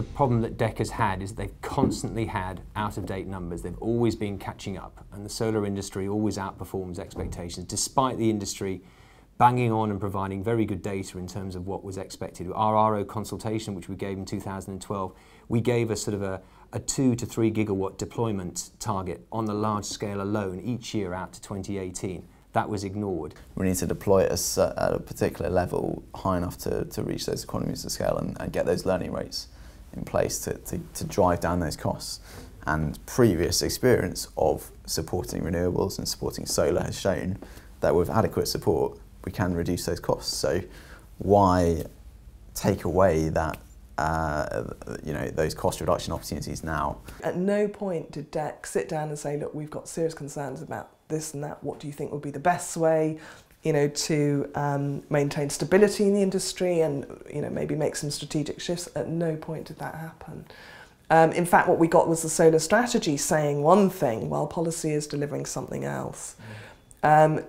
the problem that DEC has had is they've constantly had out-of-date numbers. They've always been catching up, and the solar industry always outperforms expectations, despite the industry banging on and providing very good data in terms of what was expected. Our RO consultation, which we gave in 2012, we gave a sort of a 2 to 3 gigawatt deployment target on the large scale alone each year out to 2018. That was ignored. We need to deploy it at a particular level high enough to reach those economies of scale and get those learning rates in place to drive down those costs. And previous experience of supporting renewables and supporting solar has shown that with adequate support we can reduce those costs. So why take away that those cost reduction opportunities now? At no point did DEC sit down and say, look, we've got serious concerns about this and that. What do you think would be the best way, to maintain stability in the industry and, maybe make some strategic shifts? At no point did that happen. In fact, what we got was the solar strategy saying one thing while policy is delivering something else.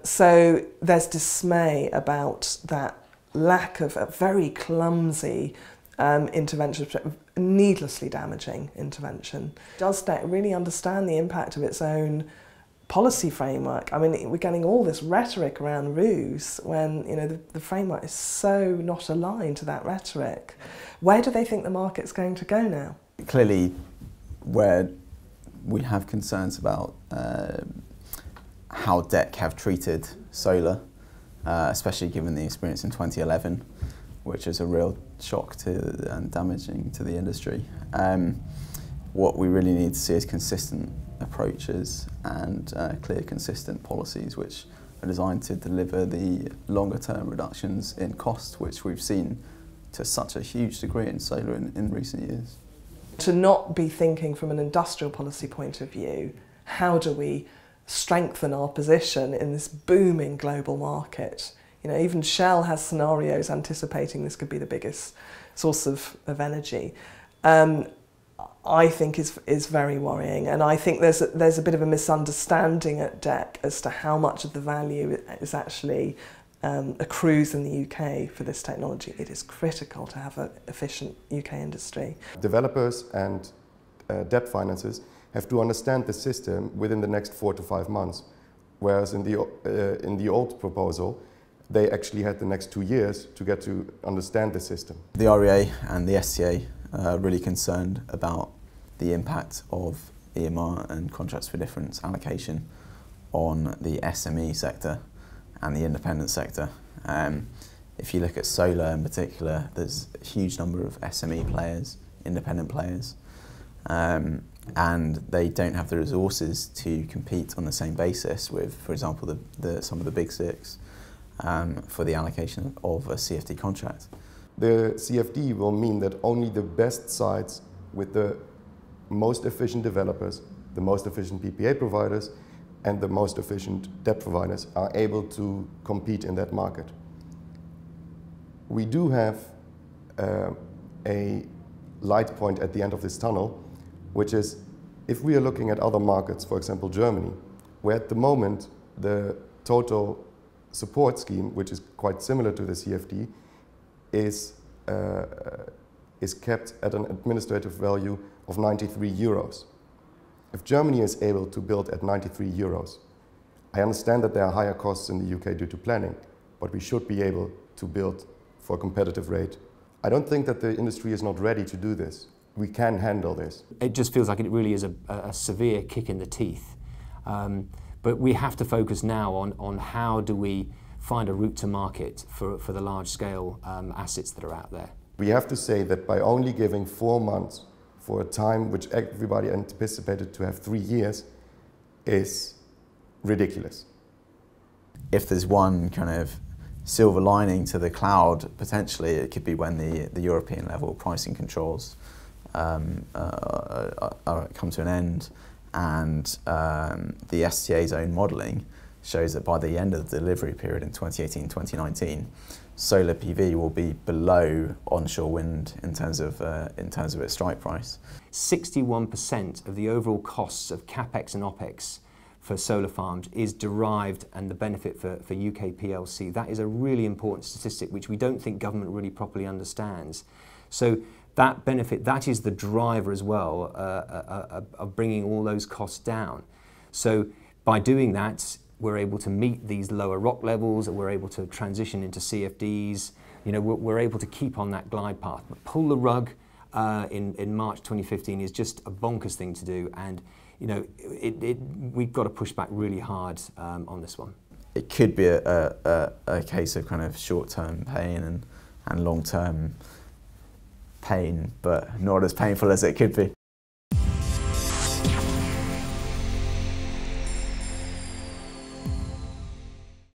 So there's dismay about that lack of a very clumsy intervention, needlessly damaging intervention. Does DEC really understand the impact of its own policy framework? I mean, we're getting all this rhetoric around RUs when the framework is so not aligned to that rhetoric. Where do they think the market's going to go now? Clearly, where we have concerns about how DEC have treated solar, especially given the experience in 2011, which is a real shock and damaging to the industry. What we really need to see is consistent approaches and clear, consistent policies which are designed to deliver the longer term reductions in cost, which we've seen to such a huge degree in solar in recent years. To not be thinking from an industrial policy point of view, how do we strengthen our position in this booming global market? Even Shell has scenarios anticipating this could be the biggest source of energy. I think is very worrying, and I think there's a bit of a misunderstanding at DEC as to how much of the value is actually accrues in the UK for this technology. It is critical to have an efficient UK industry. Developers and debt financiers have to understand the system within the next 4 to 5 months, whereas in the old proposal, they actually had the next 2 years to get to understand the system. The REA and the SCA are really concerned about the impact of EMR and contracts for difference allocation on the SME sector and the independent sector. If you look at solar in particular, there's a huge number of SME players, independent players, and they don't have the resources to compete on the same basis with, for example, some of the big six for the allocation of a CFD contract. The CFD will mean that only the best sites with the most efficient developers, the most efficient PPA providers, and the most efficient debt providers are able to compete in that market. We do have a light point at the end of this tunnel, which is if we are looking at other markets, for example Germany, where at the moment the total support scheme, which is quite similar to the CFD, is kept at an administrative value of 93 euros. If Germany is able to build at 93 euros, I understand that there are higher costs in the UK due to planning, but we should be able to build for a competitive rate. I don't think that the industry is not ready to do this. We can handle this. It just feels like it really is a severe kick in the teeth. But we have to focus now on how do we find a route to market for the large-scale assets that are out there. We have to say that by only giving 4 months for a time which everybody anticipated to have 3 years is ridiculous. If there's one kind of silver lining to the cloud, potentially it could be when the European level pricing controls come to an end, and the SCA's own modelling shows that by the end of the delivery period in 2018-2019, solar PV will be below onshore wind in terms of its strike price. 61% of the overall costs of CapEx and OpEx for solar farms is derived, and the benefit for UK PLC. That is a really important statistic which we don't think government really properly understands. So that benefit, that is the driver as well of bringing all those costs down. So by doing that, we're able to meet these lower rock levels, we're able to transition into CFDs, you know, we're able to keep on that glide path. But pull the rug in March 2015 is just a bonkers thing to do, and you know, we've got to push back really hard on this one. It could be a case of kind of short-term pain and long-term pain, but not as painful as it could be.